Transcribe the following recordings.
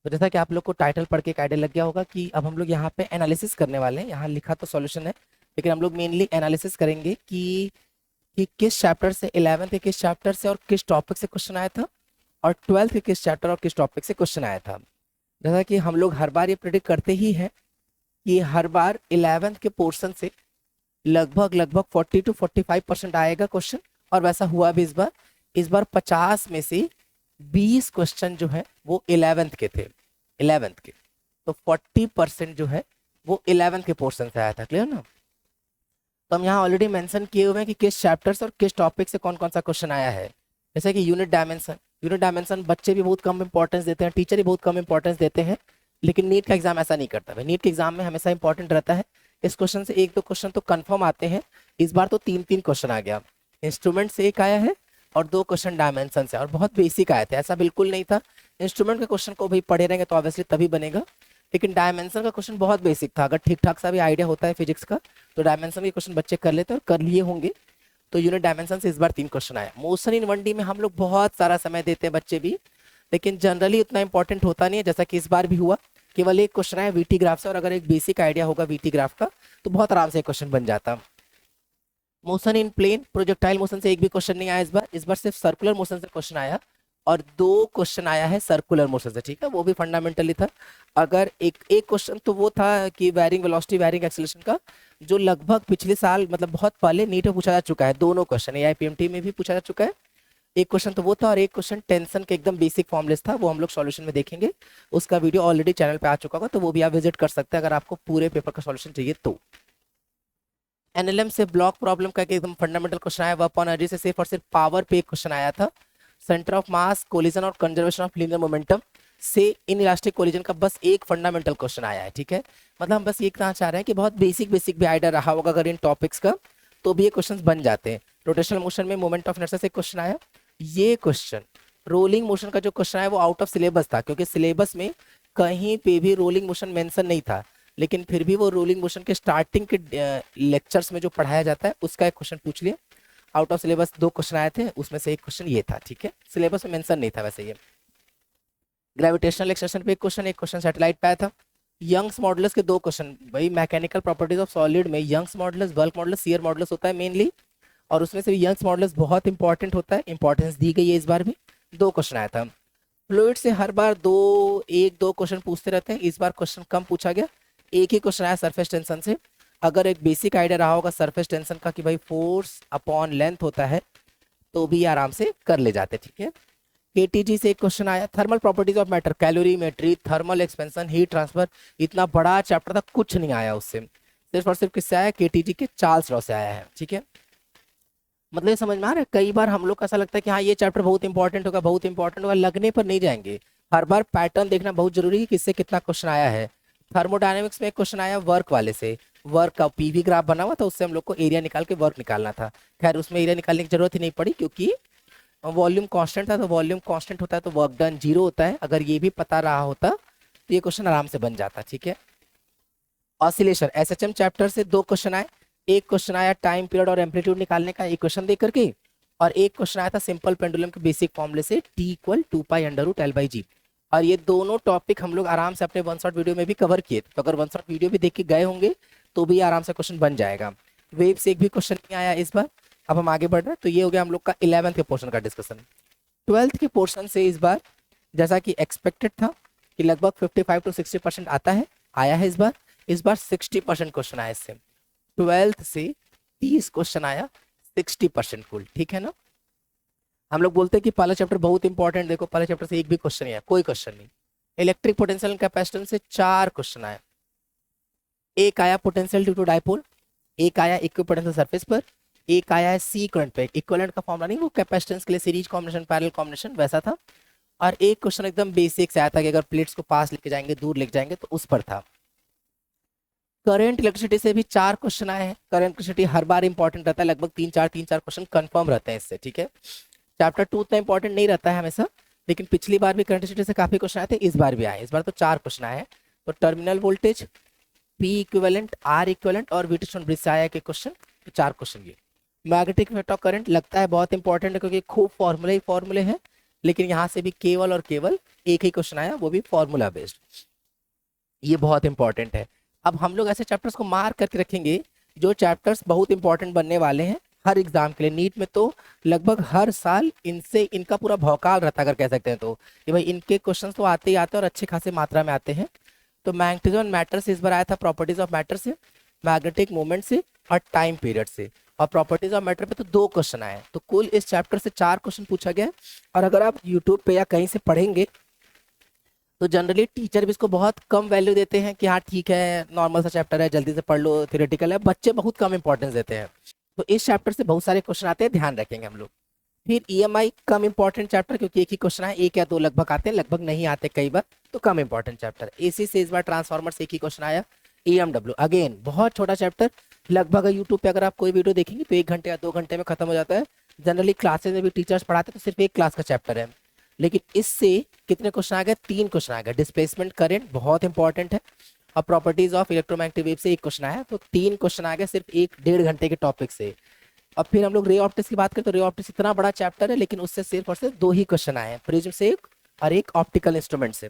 तो जैसा कि आप लोग को टाइटल पढ़ के एक आइडिया लग गया होगा कि अब हम लोग यहाँ पे एनालिसिस करने वाले हैं। यहाँ लिखा तो सॉल्यूशन है, लेकिन हम लोग मेनली एनालिसिस करेंगे कि किस चैप्टर से, 11th के किस चैप्टर से और किस टॉपिक से क्वेश्चन आया था, और 12th के किस चैप्टर और किस टॉपिक से क्वेश्चन आया था। जैसा कि हम लोग हर बार ये प्रेडिक्ट करते ही हैं कि हर बार 11th के पोर्शन से लगभग लगभग 40 to 45% आएगा क्वेश्चन, और वैसा हुआ भी इस बार। इस बार 50 में से 20 क्वेश्चन जो है वो 11th के थे, 11th के। तो 40% जो है वो 11th के पोर्शन से आया था। क्लियर ना? तो हम यहाँ ऑलरेडी मेंशन किए हुए हैं कि किस चैप्टर से और किस टॉपिक से कौन कौन सा क्वेश्चन आया है। जैसे कि यूनिट डायमेंशन, यूनिट डायमेंशन बच्चे भी बहुत कम इंपॉर्टेंस देते हैं, टीचर भी बहुत कम इंपॉर्टेंस देते हैं, लेकिन नीट का एग्जाम ऐसा नहीं करता भाई। नीट के एग्जाम में हमेशा इंपॉर्टेंट रहता है। इस क्वेश्चन से एक दो क्वेश्चन तो कंफर्म आते हैं, इस बार तो 3 3 क्वेश्चन आ गया। इंस्ट्रूमेंट से एक आया है और 2 क्वेश्चन डायमेंशन से, और बहुत बेसिक आए थे, ऐसा बिल्कुल नहीं था। इंस्ट्रूमेंट के क्वेश्चन को भाई पढ़े रहेंगे तो ऑब्वियसली तभी बनेगा, लेकिन डायमेंशन का क्वेश्चन बहुत बेसिक था। अगर ठीक ठाक सा भी आइडिया होता है फिजिक्स का तो डायमेंशन के क्वेश्चन बच्चे कर लेते हैं और कर लिए होंगे। तो यूनिट डायमेंशन से इस बार 3 क्वेश्चन आया। मोशन इन 1D में हम लोग बहुत सारा समय देते हैं बच्चे भी, लेकिन जनरली उतना इंपॉर्टेंट होता नहीं है, जैसा कि इस बार भी हुआ। केवल एक क्वेश्चन आया वीटी ग्राफ से, और अगर एक बेसिक आइडिया होगा वीटी ग्राफ का तो बहुत आराम से क्वेश्चन बन जाता। Motion in plane, projectile motion से एक भी क्वेश्चन नहीं आया इस बार सिर्फ सर्कुलर मोशन से क्वेश्चन आया, और 2 क्वेश्चन आया है सर्कुलर मोशन से। ठीक है, वो भी फंडामेंटली था। अगर एक एक क्वेश्चन तो वो था कि वेरिंग वेलोसिटी वेरिंग एक्सेलरेशन का, जो लगभग पिछले साल मतलब बहुत पहले नीट में पूछा जा चुका है। दोनों क्वेश्चन एआईपीएमटी में भी पूछा जा चुका है। एक क्वेश्चन तो वो था, और एक क्वेश्चन टेंशन के एकदम बेसिक फॉर्मूलेस था, वो हम लोग सॉल्यूशन में देखेंगे। उसका वीडियो ऑलरेडी चैनल पे आ चुका होगा, तो वो भी आप विजिट कर सकते हैं अगर आपको पूरे पेपर का सॉल्यूशन चाहिए तो। एनएलएम से ब्लॉक प्रॉब्लम का एकदम फंडामेंटल क्वेश्चन आया। वर्क ऑन एनर्जी से सिर्फ और सिर्फ पावर पे क्वेश्चन आया था। सेंटर ऑफ मास, कोलिजन और कंजर्वेशन ऑफ लीनियर मोमेंटम से इन इलास्टिक कोलिजन का बस एक फंडामेंटल क्वेश्चन आया है। ठीक है, मतलब हम बस ये कहना चाह रहे हैं कि बहुत बेसिक बेसिक भी आइडिया रहा होगा अगर इन टॉपिक्स का, तो भी ये क्वेश्चन बन जाते हैं। रोटेशनल मोशन में मोमेंट ऑफ इनर्शिया से क्वेश्चन आया। ये क्वेश्चन रोलिंग मोशन का जो क्वेश्चन है वो आउट ऑफ सिलेबस था, क्योंकि सिलेबस में कहीं पे भी रोलिंग मोशन मेंशन नहीं था, लेकिन फिर भी वो रोलिंग मोशन के स्टार्टिंग के लेक्चर्स में जो पढ़ाया जाता है उसका एक क्वेश्चन पूछ लिया। आउट ऑफ सिलेबस 2 क्वेश्चन आए थे, उसमें से एक क्वेश्चन ये था। ठीक है, सिलेबस में मेंशन नहीं था वैसे ये। ग्रेविटेशनल एक्सटेंशन पे एक क्वेश्चन सैटेलाइट पे आया था। यंग्स मॉडुलस के 2 क्वेश्चन, भाई मैकेनिकल प्रॉपर्टीज ऑफ सॉलिड में Young's modulus, bulk modulus, shear modulus होता है मेनली, और उसमें से यंग्स मॉडुलस बहुत इंपॉर्टेंट होता है, इंपॉर्टेंस दी गई है इस बार भी। 2 क्वेश्चन आया था। फ्लूइड से हर बार 1-2 क्वेश्चन पूछते रहते हैं, इस बार क्वेश्चन कम पूछा गया, एक ही क्वेश्चन आया सरफेस टेंशन से। अगर एक बेसिक आइडिया रहा होगा सरफेस टेंशन का कि भाई फोर्स अपॉन लेंथ होता है, तो भी आराम से कर ले जाते। ठीक है, केटीजी से एक क्वेश्चन आया। Thermal properties of matter, calorimetry, thermal expansion, heat transfer, इतना बड़ा चैप्टर था, कुछ नहीं आया उससे। सिर्फ और सिर्फ किससे आया? केटीजी के चार्ल्स लॉ से आया है। ठीक है, मतलब ये समझ में आ रहा है। कई बार हम लोग को ऐसा लगता है कि हाँ ये चैप्टर बहुत इंपॉर्टेंट होगा, बहुत इंपॉर्टेंट होगा, लगने पर नहीं जाएंगे। हर बार पैटर्न देखना बहुत जरूरी है, किससे कितना क्वेश्चन आया है। थर्मोडायनेमिक्स में एक क्वेश्चन आया वर्क वाले से, वर्क का पीवी ग्राफ बना हुआ था, उससे हम लोग को एरिया निकाल के वर्क निकालना था। खैर उसमें एरिया निकालने की जरूरत ही नहीं पड़ी, क्योंकि वॉल्यूम कांस्टेंट था, तो वॉल्यूम कांस्टेंट होता है तो वर्क डन 0 होता है। अगर ये भी पता रहा होता तो ये क्वेश्चन आराम से बन जाता। ठीक है, ऑसिलेशन एसएचएम चैप्टर से 2 क्वेश्चन आए। एक क्वेश्चन आया टाइम पीरियड और एम्पलीट्यूड निकालने का, एक क्वेश्चन देख करके, और एक क्वेश्चन आया था सिंपल पेंडुलम के बेसिक फॉर्मूले से, T = 2π√L/g। और ये दोनों टॉपिक हम लोग आराम से अपने वन शॉट वीडियो में भी कवर किए, तो अगर वन शॉट वीडियो भी देख के गए होंगे तो भी आराम से क्वेश्चन बन जाएगा। वेव से एक भी क्वेश्चन नहीं आया इस बार। अब हम आगे बढ़ रहे हैं, तो ये हो गया हम लोग का 11th के पोर्शन का डिस्कशन। 12th के पोर्शन से इस बार जैसा कि एक्सपेक्टेड था कि लगभग 55 to 60% आता है, आया है इस बार 60% क्वेश्चन आया इससे। 12th से 30 क्वेश्चन आया, 60% कुल। ठीक है ना, हम लोग बोलते हैं कि पहला चैप्टर बहुत इंपॉर्टेंट, देखो पहले चैप्टर से एक भी क्वेश्चन नहीं आया, कोई क्वेश्चन नहीं। इलेक्ट्रिक पोटेंशियल एंड कैपेसिटेंस से 4 क्वेश्चन आया। एक आया पोटेंशियल ड्यू टू डाइपोल, एक आया इक्विपोटेंशियल सरफेस पर, एक आया है सी करंट पे। इक्विवेलेंट का फॉर्मूला नहीं, वो कैपेसिटेंस के लिए सीरीज कॉम्बिनेशन पैरेलल कॉम्बिनेशन वैसा था। और एक क्वेश्चन एकदम बेसिक से आया था कि अगर प्लेट्स को पास लेके जाएंगे, दूर लेके जाएंगे, तो उस पर था। करंट इलेक्ट्रिसिटी से भी 4 क्वेश्चन आए हैं। करंट इलेक्ट्रिसिटी हर बार इंपॉर्टेंट रहता है, लगभग 3-4 क्वेश्चन कंफर्म रहते हैं इससे। ठीक है, चैप्टर 2 उतना इंपॉर्टेंट नहीं रहता है हमेशा, लेकिन पिछली बार भी करंट इलेक्ट्रिसिटी से काफी क्वेश्चन आए थे, इस बार भी आए। इस बार तो 4 क्वेश्चन आए हैं। तो terminal voltage, P equivalent, R equivalent और व्हीटस्टोन ब्रिज से आया कि क्वेश्चन, तो 4 क्वेश्चन ये। मैग्नेटिक इफेक्ट ऑफ करंट लगता है बहुत इंपॉर्टेंट है, क्योंकि खूब फॉर्मूले ही फॉर्मूले हैं, लेकिन यहाँ से भी केवल और केवल एक ही क्वेश्चन आया, वो भी फॉर्मूला बेस्ड। ये बहुत इंपॉर्टेंट है। अब हम लोग ऐसे चैप्टर्स को मार्क करके रखेंगे जो चैप्टर्स बहुत इंपॉर्टेंट बनने वाले हैं हर एग्जाम के लिए। नीट में तो लगभग हर साल इनसे इनका पूरा भौकाल रहता, अगर कह सकते हैं तो, कि भाई इनके क्वेश्चंस तो आते ही आते हैं और अच्छे खासे मात्रा में आते हैं। तो मैग्नेटिज्म मैटर से इस बार आया था, प्रॉपर्टीज ऑफ मैटर से, मैग्नेटिक मोमेंट से और टाइम पीरियड से। और प्रॉपर्टीज ऑफ मैटर पे तो 2 क्वेश्चन आए, तो कुल इस चैप्टर से 4 क्वेश्चन पूछा गया है। और अगर आप यूट्यूब पे या कहीं से पढ़ेंगे तो जनरली टीचर भी इसको बहुत कम वैल्यू देते हैं कि हाँ ठीक है, नॉर्मल सा चैप्टर है, जल्दी से पढ़ लो, थ्योरेटिकल है, बच्चे बहुत कम इंपॉर्टेंस देते हैं। तो इस चैप्टर से बहुत सारे क्वेश्चन आते हैं, ध्यान रखेंगे हम लोग। फिर ईएमआई कम इंपॉर्टेंट चैप्टर, क्योंकि एक ही क्वेश्चन है, 1 या 2 लगभग आते हैं, लगभग नहीं आते कई बार, तो कम इंपॉर्टेंट चैप्टर। एसी से इस बार ट्रांसफॉर्मर से एक ही क्वेश्चन आया। ईएमडब्ल्यू अगेन बहुत छोटा चैप्टर, लगभग यूट्यूब पे अगर आप कोई वीडियो देखेंगे तो 1 घंटे या 2 घंटे में खत्म हो जाता है। जनरली क्लासेज में भी टीचर्स पढ़ाते हैं तो सिर्फ 1 क्लास का चैप्टर है, लेकिन इससे कितने क्वेश्चन आ गए? 3 क्वेश्चन आ गए। डिस्प्लेसमेंट करंट बहुत इंपॉर्टेंट है, और प्रॉपर्टीज ऑफ इलेक्ट्रोमैग्नेटिक वेव से 1 क्वेश्चन आया, तो 3 क्वेश्चन आ गए सिर्फ 1-1.5 घंटे के टॉपिक से। अब फिर हम लोग रे ऑप्टिक्स की बात करें तो रे ऑप्टिक्स इतना बड़ा चैप्टर है, लेकिन उससे सिर्फ और सिर्फ 2 ही क्वेश्चन आए हैं, प्रिज्म से एक और एक ऑप्टिकल इंस्ट्रूमेंट से।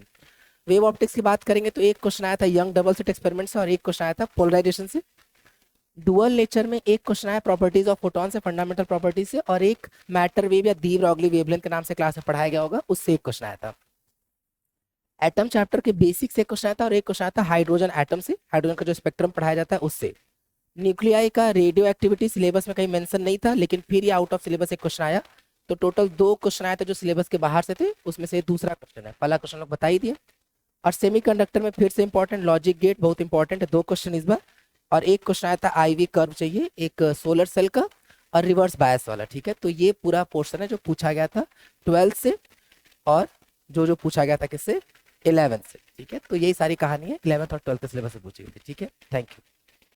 वेव ऑप्टिक्स की बात करेंगे तो 1 क्वेश्चन आया था यंग डबल स्लिट एक्सपेरिमेंट से और 1 क्वेश्चन आया था पोलराइजेशन से। डुअल नेचर में 1 क्वेश्चन आया प्रॉपर्टीज ऑफ फोटॉन से, फंडामेंटल प्रॉपर्टीज से, और एक मैटर वेव या दी ब्रॉगली वेवलेंथ के नाम से क्लास में पढ़ाया गया होगा, उससे 1 क्वेश्चन आया था। एटम चैप्टर के बेसिक से 1 क्वेश्चन आया था और 1 क्वेश्चन आया था हाइड्रोजन एटम से, हाइड्रोजन का जो स्पेक्ट्रम पढ़ाया जाता है उससे। न्यूक्लियाई का रेडियो एक्टिविटी सिलेबस में कहीं मेंशन नहीं था, लेकिन फिर ये आउट ऑफ सिलेबस 1 क्वेश्चन आया, तो टोटल 2 क्वेश्चन आए थे जो सिलेबस के बाहर से थे, उसमें से दूसरा क्वेश्चन है, पहला क्वेश्चन लोग बता ही दिए। और सेमीकंडक्टर में फिर से इंपॉर्टेंट लॉजिक गेट बहुत इंपॉर्टेंट है, 2 क्वेश्चन इस बार, और 1 क्वेश्चन आया था आईवी कर्व चाहिए, एक सोलर सेल का और रिवर्स बायस वाला। ठीक है, तो ये पूरा पोर्शन है जो पूछा गया था 12 से, और जो पूछा गया था किससे? 11 से। ठीक है, तो यही सारी कहानी है 11th और 12th सिलेबस से पूछी गई थी। ठीक है, थैंक यू।